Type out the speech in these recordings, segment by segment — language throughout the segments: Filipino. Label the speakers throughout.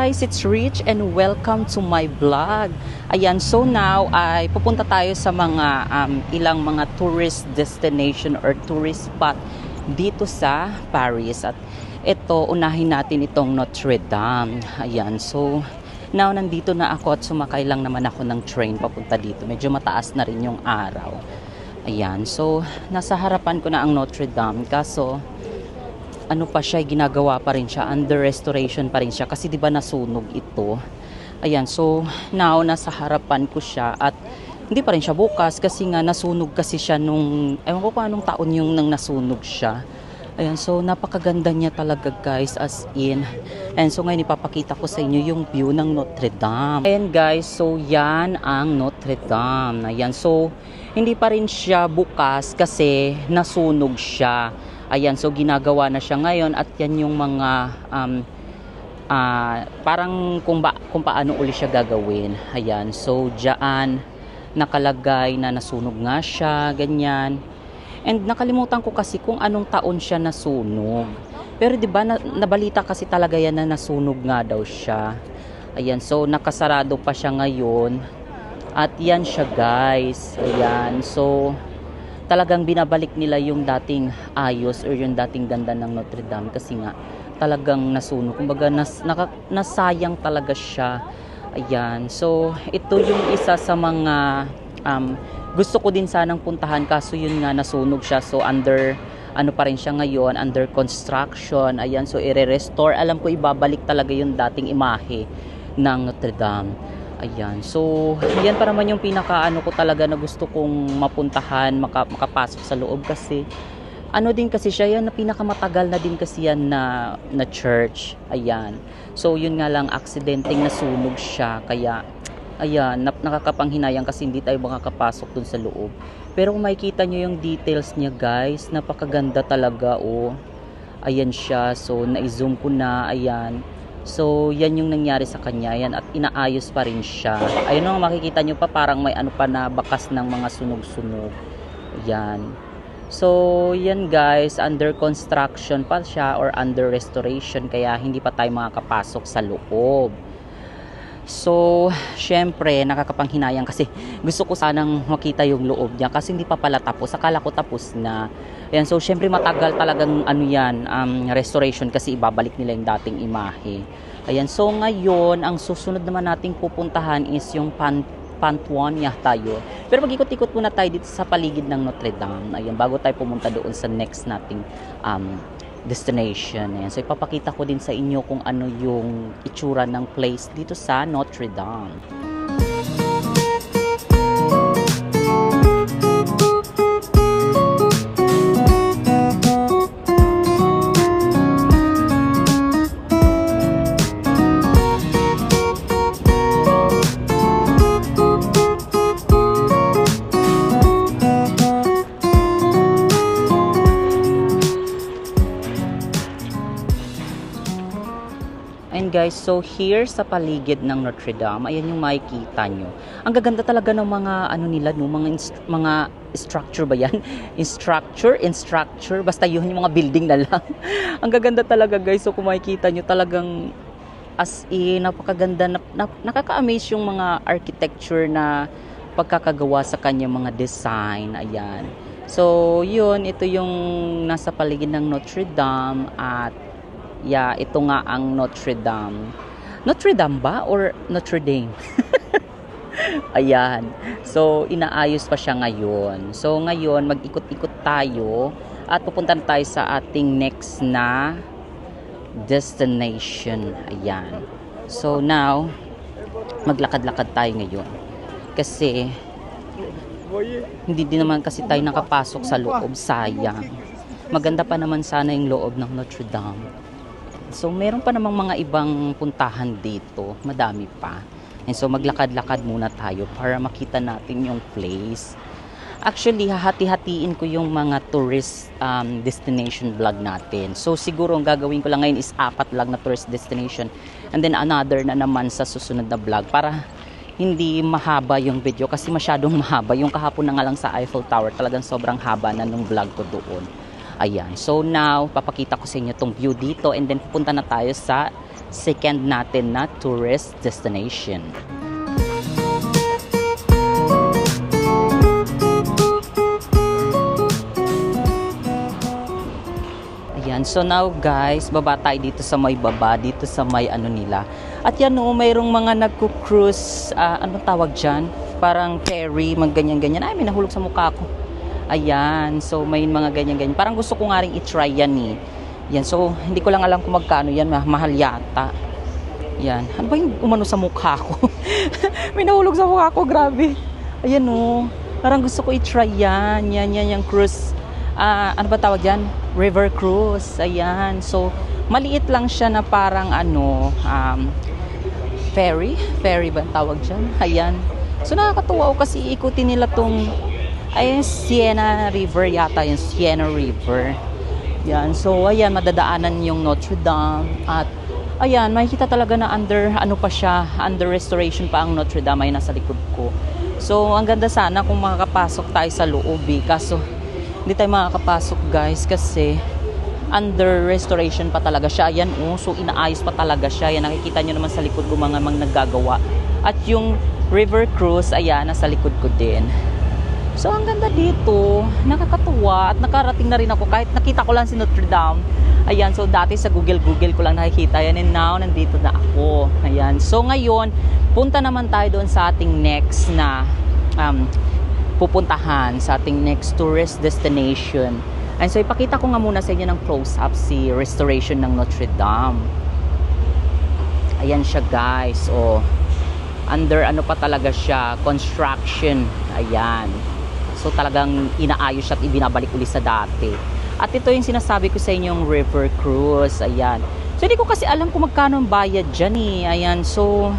Speaker 1: guys, it's Rich and welcome to my vlog. Ayan, so now ay pupunta tayo sa mga ilang mga tourist destination or tourist spot dito sa Paris. At ito, unahin natin itong Notre Dame. Ayan, so now nandito na ako at sumakay lang naman ako ng train papunta dito. Medyo mataas na rin yung araw. Ayan, so nasa harapan ko na ang Notre Dame, kaso ano pa siya, ginagawa pa rin siya, under restoration pa rin siya kasi 'di ba nasunog ito. Ayan, so now nasa harapan ko siya at hindi pa rin siya bukas kasi nga nasunog kasi siya nung ewan ko pa anong taon yung nang nasunog siya. Ayan, so napakaganda niya talaga guys, as in. And so ngayon ipapakita ko sa inyo yung view ng Notre Dame. Ayan guys, so yan ang Notre Dame. Ayan, so hindi pa rin siya bukas kasi nasunog siya. Ayan, so ginagawa na siya ngayon at yan yung mga parang kung paano uli siya gagawin. Ayan, so diyan nakalagay na nasunog nga siya, ganyan. And nakalimutan ko kasi kung anong taon siya nasunog. Pero 'di ba nabalita kasi talaga yan na nasunog nga daw siya. Ayan, so nakasarado pa siya ngayon. At yan siya guys. Ayan, so talagang binabalik nila yung dating ayos or yung dating ganda ng Notre Dame kasi nga talagang nasunog. Kumbaga nasayang talaga siya. Ayan. So ito yung isa sa mga gusto ko din sanang puntahan kaso yun nga nasunog siya. So under ano pa rin siya ngayon, under construction. Ayan, so i-restore. Alam ko ibabalik talaga yung dating imahe ng Notre Dame. Ayan, so yan pa naman yung pinaka ano ko talaga na gusto kong mapuntahan, makapasok sa loob kasi ano din kasi siya yan na pinakamatagal na din kasi yan na church. Ayan, so yun nga lang aksidenteng nasunog siya kaya ayan, nakakapanghinayang kasi hindi tayo makakapasok dun sa loob. Pero kung makikita nyo yung details niya guys, napakaganda talaga oh. Ayan siya, so na-zoom ko na, ayan. So, yan yung nangyari sa kanya. Yan, at inaayos pa rin siya. Ayun nga, makikita nyo pa parang may ano pa na bakas ng mga sunog-sunog. Yan. So, yan guys, under construction pa siya or under restoration. Kaya hindi pa tayo makakapasok sa loob. So, syempre, nakakapanghinayang kasi gusto ko sanang makita yung loob niya kasi hindi pa pala tapos. Akala ko tapos na. Ayan, so syempre matagal talagang ano yan, restoration kasi ibabalik nila yung dating imahe. Ayan, so ngayon, ang susunod naman nating pupuntahan is yung Pantonia tayo. Pero mag-ikot-ikot muna tayo dito sa paligid ng Notre Dame. Ayan, bago tayo pumunta doon sa next nating destination. Ayan, so ipapakita ko din sa inyo kung ano yung itsura ng place dito sa Notre Dame. Guys, so here sa paligid ng Notre Dame, ayan yung makikita nyo. Ang gaganda talaga ng mga ano nila, no, mga structure ba yan? Instructure, basta yun yung mga building na lang. Ang gaganda talaga guys, so kung makikita nyo talagang as in, napakaganda, nakaka-amaze yung mga architecture na pagkakagawa sa kanya mga design, ayan. So yun, ito yung nasa paligid ng Notre Dame at yeah, ito nga ang Notre Dame. Notre Dame ba? Or Notre Dame? Ayan. So, inaayos pa siya ngayon. So, ngayon, mag-ikot-ikot tayo at pupunta na tayo sa ating next na destination. Ayan. So, now, maglakad-lakad tayo ngayon. Kasi, hindi din naman kasi tayo nakapasok sa loob. Sayang. Maganda pa naman sana yung loob ng Notre Dame. So, meron pa namang mga ibang puntahan dito. Madami pa. And so, maglakad-lakad muna tayo para makita natin yung place. Actually, hahati-hatiin ko yung mga tourist destination vlog natin. So, siguro ang gagawin ko lang ngayon is 4 lang na tourist destination. And then, another na naman sa susunod na vlog para hindi mahaba yung video kasi masyadong mahaba. Yung kahapon na nga lang sa Eiffel Tower, talagang sobrang haba na nung vlog ko doon. Ayan. So now, papakita ko sa inyo tong view dito and then pupunta na tayo sa second natin na tourist destination. Ayan. So now guys, baba tayo dito sa may baba, dito sa may ano nila. At yan o, mayroong mga nagko-cruise, anong tawag dyan? Parang ferry, mag ganyan-ganyan. Ay, may nahulog sa mukha ko. Ayan, so may mga ganyan-ganyan. Parang gusto ko nga rin i-try yan eh. Yan, so hindi ko lang alam kung magkano yan. Mahal yata. Yan. Ano ba yung umano sa mukha ko? May nahulog sa mukha ko, grabe. Ayan o. Parang gusto ko i-try yan. Yan, yung cruise. Ano ba tawag yan? River cruise. Ayan. So, maliit lang siya na parang ferry. Ferry ba tawag dyan? Ayan. So, nakakatuwa ko kasi ikutin nila tong ayun, Siena River yata, yung Siena River. Yan. So, ayan, madadaanan yung Notre Dame. At, ayan, makikita talaga na under restoration pa ang Notre Dame ay nasa likod ko. So, ang ganda sana kung makakapasok tayo sa loob eh. Kaso, hindi tayo makakapasok guys kasi under restoration pa talaga siya. Ayan, so inaayos pa talaga siya. Yan, nakikita nyo naman sa likod ko mga naggagawa. At yung river cruise, ayan, nasa likod ko din. So, ang ganda dito. Nakakatuwa. At nakarating na rin ako. Kahit nakita ko lang si Notre Dame. Ayan. So, dati sa Google ko lang nakikita yan. And now, nandito na ako. Ayan. So, ngayon, punta naman tayo doon sa ating next na pupuntahan. Sa ating next tourist destination. And so, ipakita ko nga muna sa inyo ng close-up si restoration ng Notre Dame. Ayan siya, guys. O, under ano pa talaga siya. Construction. Ayan. So talagang inaayos siya at ibinabalik ulit sa dati. At ito yung sinasabi ko sa inyong river cruise. Ayan. So hindi ko kasi alam kung magkano ang bayad dyan eh. Ayan. So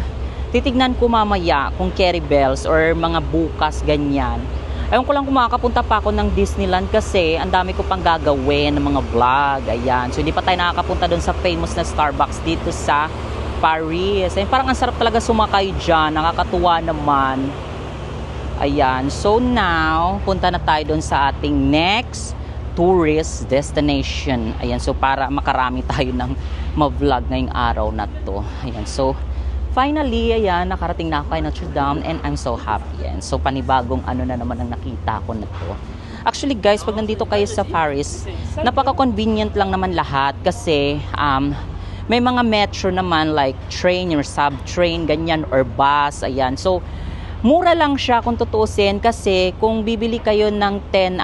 Speaker 1: titignan ko mamaya kung carry bells or mga bukas ganyan. Ayun ko lang kung makakapunta pa ako ng Disneyland kasi ang dami ko pang gagawin ng mga vlog. Ayan. So hindi pa tayo nakakapunta doon sa famous na Starbucks dito sa Paris. Ayan. Parang ang sarap talaga sumakay dyan. Nakakatuwa naman. Ayan, so now, punta na tayo doon sa ating next tourist destination. Ayan, so para makarami tayo ng ma-vlog ngayong araw na to. Ayan, so finally, ayan, nakarating na ako kay Notre Dame and I'm so happy. Ayan, so panibagong ano na naman ang nakita ko na to. Actually guys, pag nandito kayo sa Paris, napaka-convenient lang naman lahat kasi may mga metro naman like train or subtrain, ganyan, or bus. Ayan, so mura lang siya kung tutuusin kasi kung bibili kayo ng 10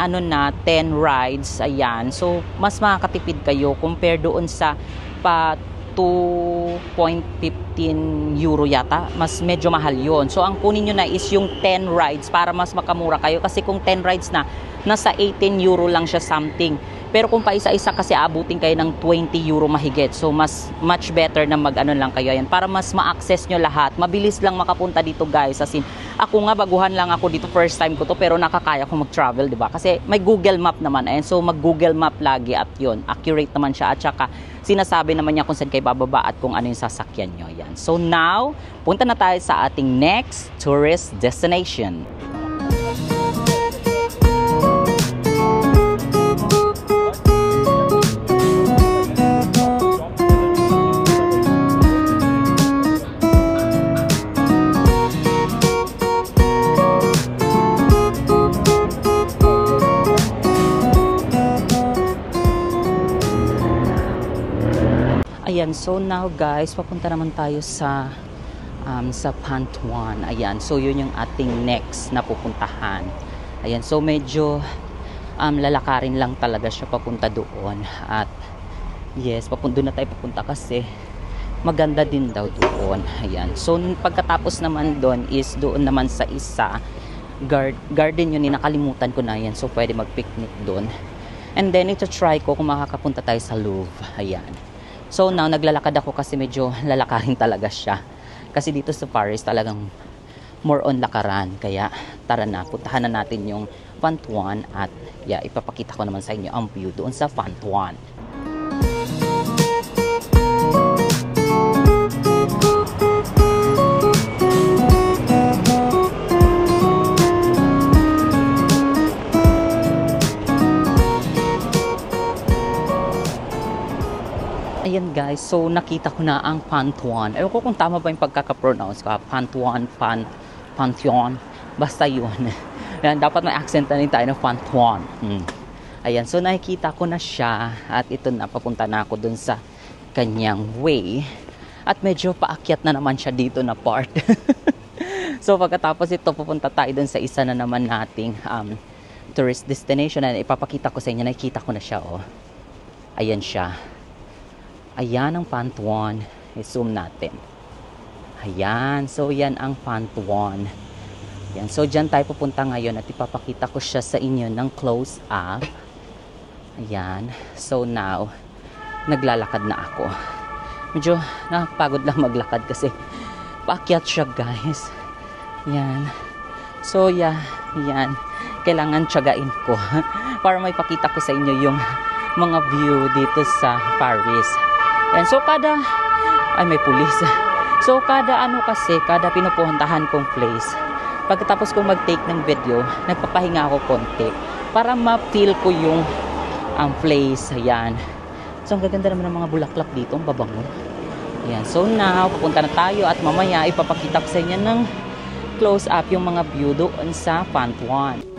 Speaker 1: rides, ayan. So mas makakatipid kayo compare doon sa pa 2.15 euro yata. Mas medyo mahal 'yon. So ang kunin niyo na is yung 10 rides para mas makamura kayo kasi kung 10 rides na nasa 18 euro lang siya something. Pero kung pa isa-isa kasi abutin kayo ng 20 euro mahigit. So much better na mag-ano lang kayo yan para mas ma-access nyo lahat. Mabilis lang makapunta dito guys. As in, ako nga baguhan lang ako dito, first time ko to pero nakakaya ko mag-travel, 'di ba? Kasi may Google Map naman. Ayan, so mag-Google Map lagi at 'yon. Accurate naman siya at saka sinasabi naman niya kung saan kayo bababa at kung ano yung sasakyan nyo. Yan. So now, punta na tayo sa ating next tourist destination. Ayan, so now guys, papunta naman tayo sa Pantuan. Ayan, so yun yung ating next na pupuntahan. Ayan, so medyo lalakarin lang talaga siya papunta doon. At yes, doon na tayo papunta kasi maganda din daw doon. Ayan, so pagkatapos naman doon is doon naman sa isa garden yun, nakalimutan ko na yan. So pwede mag-picnic doon. And then ito try ko kung makakapunta tayo sa Louvre. Ayan. So now, naglalakad ako kasi medyo lalakarin talaga siya. Kasi dito sa Paris talagang more on lakaran. Kaya tara na, puntahan na natin yung Pantuan at ipapakita ko naman sa inyo ang view doon sa Pantuan. guys, so nakita ko na ang Pantheon. Ewan ko kung tama ba yung pagkaka-pronounce ko. Pantheon. Basta yun. Ayan, dapat may accent na rin tayo ng Pantheon. Ayan, so nakikita ko na siya. At ito na, papunta na ako dun sa kanyang way. At medyo paakyat na naman siya dito na part. So pagkatapos ito, pupunta tayo dun sa isa na naman nating tourist destination. And ipapakita ko sa inyo, nakikita ko na siya. Oh. Ayan siya. Ayan ang Pantheon. I-zoom natin. Ayan. So, yan ang Pantheon. Ayan. So, dyan tayo pupunta ngayon at ipapakita ko siya sa inyo ng close up. Ayan. So, now, naglalakad na ako. Medyo nakapagod lang maglakad kasi paakyat siya, guys. Ayan. So, yeah. Ayan. Kailangan tiyagain ko para may pakita ko sa inyo yung mga view dito sa Paris. And so may pulis. So kada pinupuntahan kong place, pagkatapos kong mag-take ng video, nagpapahinga ako konti para ma-feel ko yung place. Ayan. So ang gaganda naman ng mga bulaklak dito, ang babango. Ayan. So now, pupunta na tayo at mamaya ipapakita ko sa inyo ng close up yung mga view doon sa Pantheon.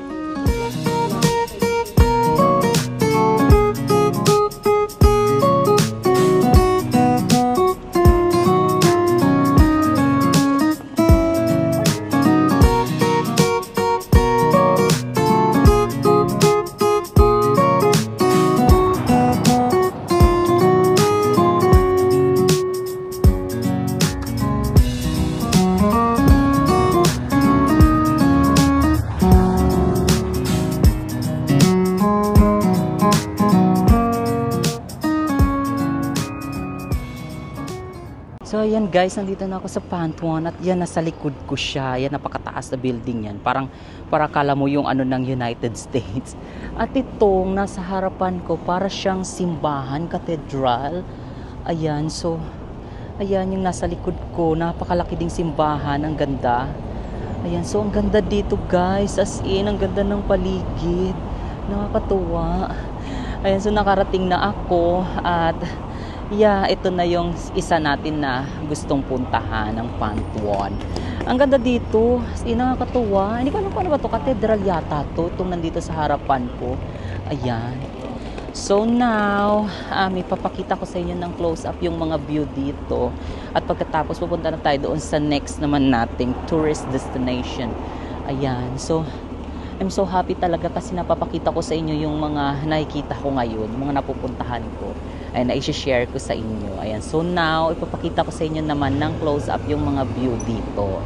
Speaker 1: So ayan guys, nandito na ako sa Pantheon at yan nasa likod ko siya. Yan, napakataas na building yan. Para kala mo yung ano ng United States. At itong nasa harapan ko, para siyang simbahan, cathedral. Ayan, so ayan yung nasa likod ko. Napakalaki ding simbahan, ang ganda. Ayan, so ang ganda dito guys. As in, ang ganda ng paligid. Nakakatuwa. Ayan, so nakarating na ako at yeah, ito na yung isa natin na gustong puntahan ng Pantheon. Ang ganda dito, nakakatuwa. Hindi ko alam kung ano ba ito, cathedral yata to. Itong nandito sa harapan ko. Ayan. So now, ipapakita ko sa inyo ng close up yung mga view dito. At pagkatapos, pupunta na tayo doon sa next naman nating tourist destination. Ayan. So, I'm so happy talaga kasi napapakita ko sa inyo yung mga nakikita ko ngayon, mga napupuntahan ko. Ay na-share ko sa inyo. Ayan. So now, ipapakita ko sa inyo naman ng close up yung mga view dito.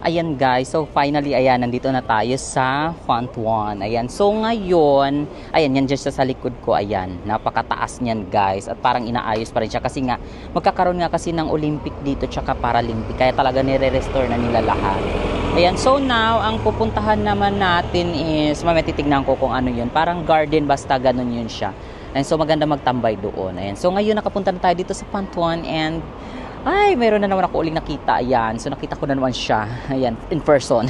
Speaker 1: Ayan guys, so finally, ayan, nandito na tayo sa Pantheon. Ayan, so ngayon, ayan, yan dyan siya sa likod ko, ayan, napakataas niyan guys. At parang inaayos pa rin siya kasi nga, magkakaroon nga kasi ng Olympic dito tsaka Paralympic. Kaya talaga nire-restore na nila lahat. Ayan, so now, ang pupuntahan naman natin is, mamaya titignan ko kung ano yun. Parang garden, basta ganun yun siya. Ayan, so maganda magtambay doon. Ayan, so ngayon nakapunta na tayo dito sa Pantheon and ay, mayroon na naman ako uling nakita. Ayan. So, nakita ko na naman siya. Ayan. In person.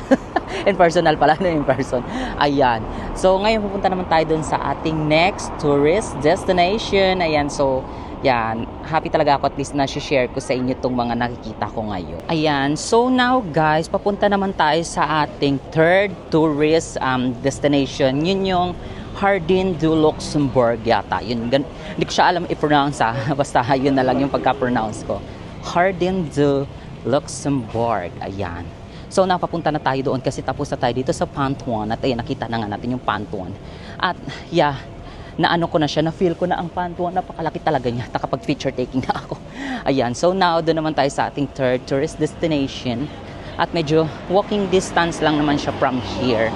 Speaker 1: In personal pala. In person. Ayan. So, ngayon pupunta naman tayo dun sa ating next tourist destination. Ayan. So, yan. Happy talaga ako at least na share ko sa inyo itong mga nakikita ko ngayon. Ayan. So, now guys, papunta naman tayo sa ating third tourist destination. Yun yung Jardin du Luxembourg yata. Yun, hindi ko siya alam i-pronounce basta yun na lang yung pagka-pronounce ko. Jardin du Luxembourg. Ayan. So napapunta na tayo doon kasi tapos na tayo dito sa Pantone. At ayan, nakita na nga natin yung Pantone. At yeah, naano ko na siya, na-feel ko na ang Pantone. Napakalaki talaga niya. Nakapag-picture taking na ako. Ayan. So now, doon naman tayo sa ating third tourist destination. At medyo walking distance lang naman siya from here.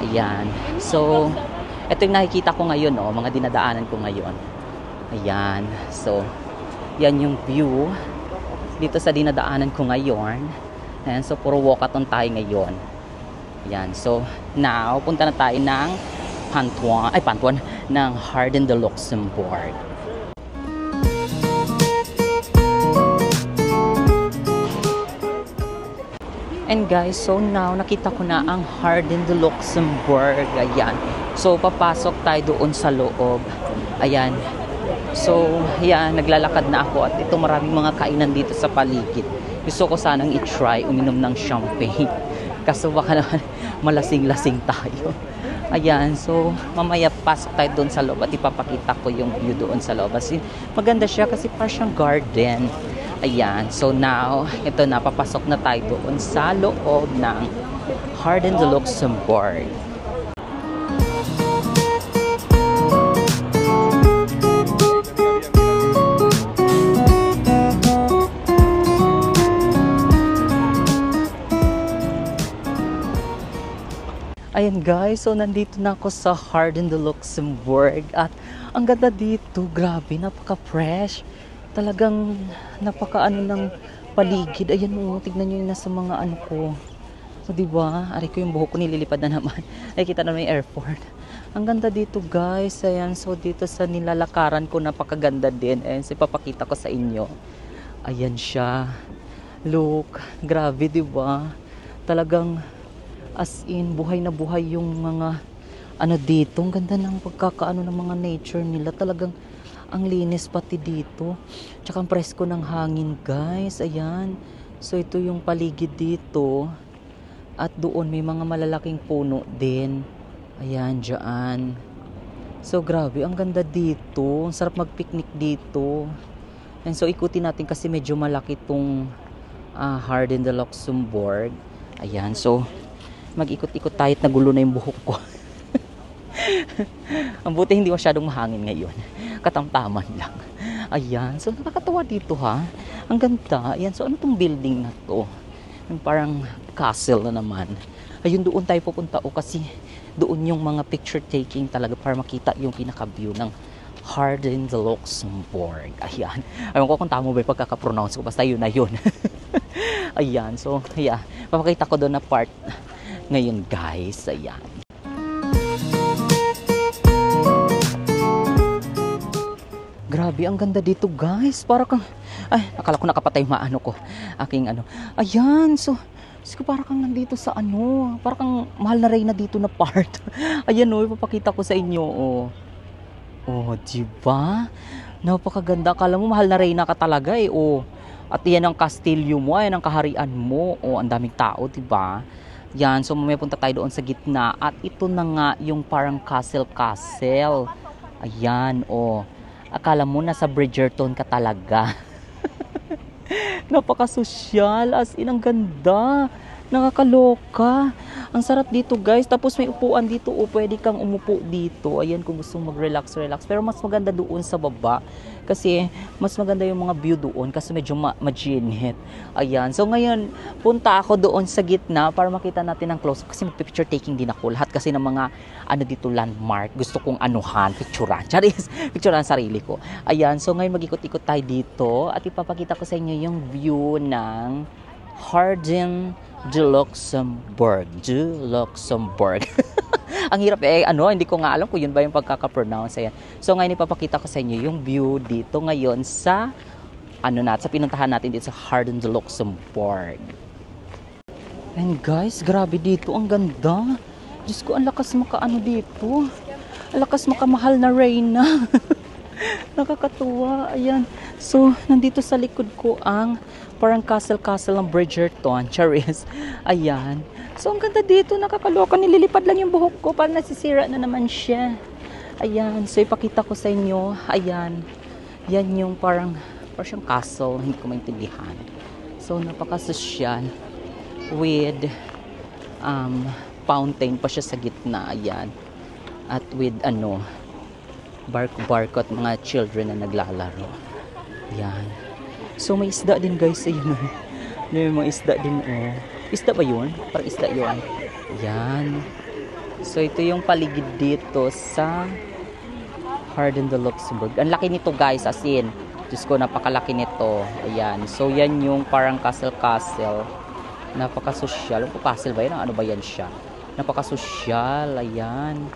Speaker 1: Ayan. So, ito yung nakikita ko ngayon, oh, mga dinadaanan ko ngayon. Ayan. So, yan yung view dito sa dinadaanan ko ngayon. Ayan. So, puro walkathon tayo ngayon. Ayan. So, now, punta na tayo ng Pantone, ng Jardin du Luxembourg. And guys, so now nakita ko na ang Jardin du Luxembourg. Ayan. So papasok tayo doon sa loob. Ayan. So, ayan, naglalakad na ako at ito maraming mga kainan dito sa paligid. Gusto ko sanang i-try uminom ng champagne. Kaso baka naman malasing-lasing tayo. Ayan, so mamaya pasok tayo doon sa loob at ipapakita ko yung view doon sa loob. Kasi maganda siya kasi parang siyang garden. Ayan, so now, ito na, papasok na tayo doon sa loob ng Jardin du Luxembourg. Ayan guys, so nandito na ako sa Jardin du Luxembourg at ang ganda dito, grabe, napaka-fresh. Talagang napaka-ano ng paligid. Ayan mo, tignan nyo yung nasa mga ano ko. So diba, ari ko yung buhok ko nililipad na naman. Nakikita na may airport. Ang ganda dito guys. Ayan, so dito sa nilalakaran ko, napakaganda din. Ayan, so ipapakita ko sa inyo. Ayan siya. Look, grabe diba? Talagang as in, buhay na buhay yung mga ano dito. Ang ganda ng pagkakaano ng mga nature nila. Talagang ang linis pati dito. Tsaka ang presko ng hangin guys. Ayan. So ito yung paligid dito. At doon may mga malalaking puno din. Ayan, dyan. So grabe, ang ganda dito. Ang sarap mag-picnic dito. And so ikutin natin kasi medyo malaki itong Jardin du Luxembourg. Ayan, so mag-ikot-ikot tayo at nagulo na yung buhok ko. Ang buti hindi masyadong mahangin ngayon. Katamtaman lang. Ayan. So nakakatawa dito ha. Ang ganda. Ayan. So ano tong building na to? Yung parang castle na naman. Ayun, doon tayo pupunta o kasi doon yung mga picture taking talaga para makita yung pinaka-view ng Jardin du Luxembourg. Ayan. Ayaw ko kung tama ba yung pagkakapronounce ko. Basta yun na yun. Ayan. So, yeah. Papakita ko doon na part ngayon guys. Ayan. Grabe, ang ganda dito guys. Para kang, ay, nakala ko nakapatay maano ko. Aking ano. Ayan, so para kang nandito sa ano. Para kang mahal na Reyna dito na part. Ayan o, ipapakita ko sa inyo. Oh, diba? Napakaganda. Akala mo mahal na Reyna ka talaga eh. Oh. At yan ang kastilyo mo, yan ang kaharian mo. Oh, ang daming tao, diba? Yan, so may punta tayo doon sa gitna. At ito na nga yung parang castle. Ayan, oh. Akala mo nasa Bridgerton ka talaga. Napaka-sosyal. As in, ang ganda. Nakakaloka. Ang sarap dito guys. Tapos may upuan dito. O pwede kang umupo dito. Ayan kung gusto mag-relax. Pero mas maganda doon sa baba. Kasi mas maganda yung mga view doon. Kasi medyo maginit. Ayan. So ngayon, punta ako doon sa gitna para makita natin ang close. Kasi mag-picture taking din ako. Lahat kasi ng mga ano dito landmark. Gusto kong anuhan, picturean. Charis, picturean sarili ko. Ayan. So ngayon mag-ikot-ikot tayo dito. At ipapakita ko sa inyo yung view ng Jardin du Luxembourg. Ang hirap hindi ko nga alam kung yun ba yung pagkaka-pronounce. Ayan. So ngayon ipapakita ko sa inyo yung view dito ngayon sa sa pinuntahan natin dito sa Jardin du Luxembourg. And guys, grabe dito, ang ganda. Diyos ko, ang lakas makaano dito. Ang lakas makamahal na Reyna. Nakakatuwa. Ayan. So, nandito sa likod ko ang parang castle ng Bridgerton. Charis. Ayan. So, ang ganda dito. Nakakaloka. Nililipad lang yung buhok ko. Parang nasisira na naman siya. Ayan, so ipakita ko sa inyo. Ayan, yan yung parang siyang castle, hindi ko maintindihan. So napakasosyal with fountain pa siya sa gitna. Ayan, at with barko at mga children na naglalaro. Ayan, so may isda din guys. Ayun, may mga isda din. Isda ba yun? Parang isda yun. Ayan, so ito yung paligid dito sa Jardin de Luxembourg. Ang laki nito guys, as in, Diyos ko, napakalaki nito. Ayan, so yan yung parang castle. Napakasosyal. Castle ba yan? Ano ba yan siya? Napakasosyal. Ayan,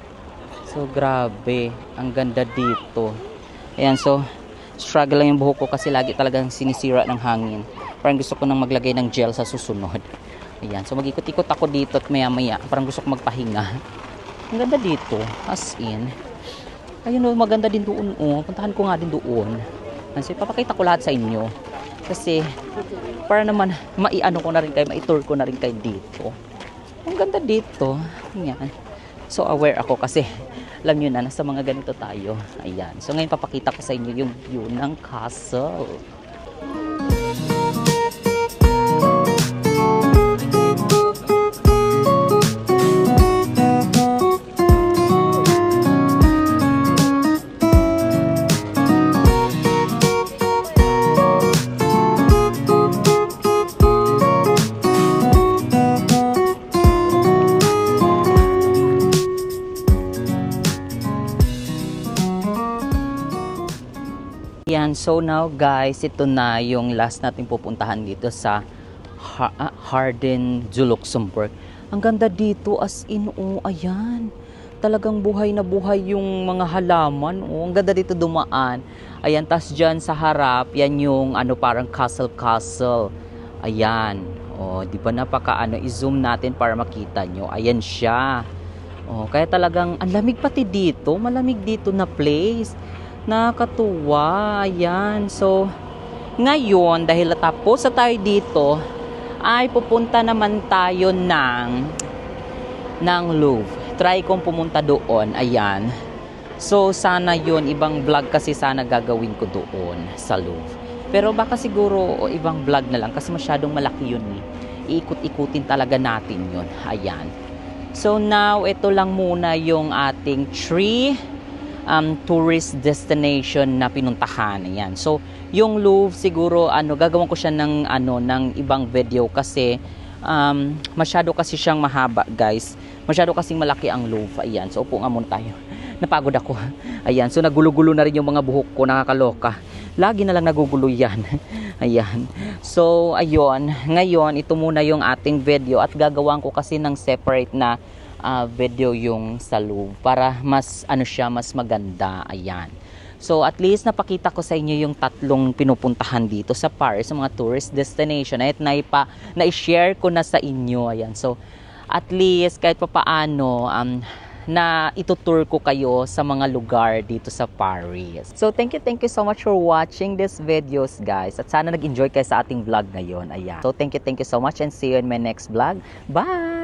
Speaker 1: so grabe, ang ganda dito. Ayan, so struggle lang yung buhok ko kasi lagi talagang sinisira ng hangin. Parang gusto ko nang maglagay ng gel sa susunod. Ayan, so mag-ikot-ikot ako dito at maya-maya parang gusto ko magpahinga. Ang ganda dito, as in. Ayun, maganda din doon. Puntahan ko nga din doon. Kasi papakita ko lahat sa inyo. Kasi para naman ko na rin kayo, mai-tour ko na rin kayo dito. Ang ganda dito. Ayan. So aware ako kasi alam nyo na, nasa mga ganito tayo. Ayan. So ngayon papakita ko sa inyo yung view ng castle. Yan, so now guys, ito na yung last natin pupuntahan dito sa Jardin de Luxembourg. Ang ganda dito, as in, ayan. Talagang buhay na buhay yung mga halaman. Ang ganda dito dumaan. Ayan, tas dyan sa harap, yan yung parang castle. Ayan. Di ba i-zoom natin para makita nyo. Ayan siya. Kaya talagang ang lamig pati dito. Malamig dito na place. Nakakatuwa. Ayan. So, ngayon, dahil tapos na tayo dito, ay pupunta naman tayo ng Louvre. Try kong pumunta doon. Ayan. So, sana yun. Ibang vlog kasi sana gagawin ko doon sa Louvre. Pero baka siguro ibang vlog na lang kasi masyadong malaki yun. Iikot-ikutin talaga natin yun. Ayan. So, now, ito lang muna yung ating tourist destination na pinuntahan. Ayan. So, yung Louvre siguro gagawin ko siya ng ibang video kasi masyado kasi siyang mahaba, guys. Masyado kasing malaki ang Louvre. Ayan. So, upo nga muna tayo. Napagod ako. Ayan. So, nagulo-gulo na rin yung mga buhok ko. Nakakaloka. Lagi na lang nagugulo yan. Ayan. So, ayun. Ngayon, ito muna yung ating video at gagawin ko kasi ng separate na video yung sa Louvre para mas mas maganda. Ayan. So at least napakita ko sa inyo yung tatlong pinupuntahan dito sa Paris, sa mga tourist destination at na-share ko na sa inyo. Ayan. So at least kahit papaano na itutour ko kayo sa mga lugar dito sa Paris. So thank you so much for watching these videos, guys. At sana nag-enjoy kayo sa ating vlog ngayon. Ayan. So thank you so much and see you in my next vlog. Bye!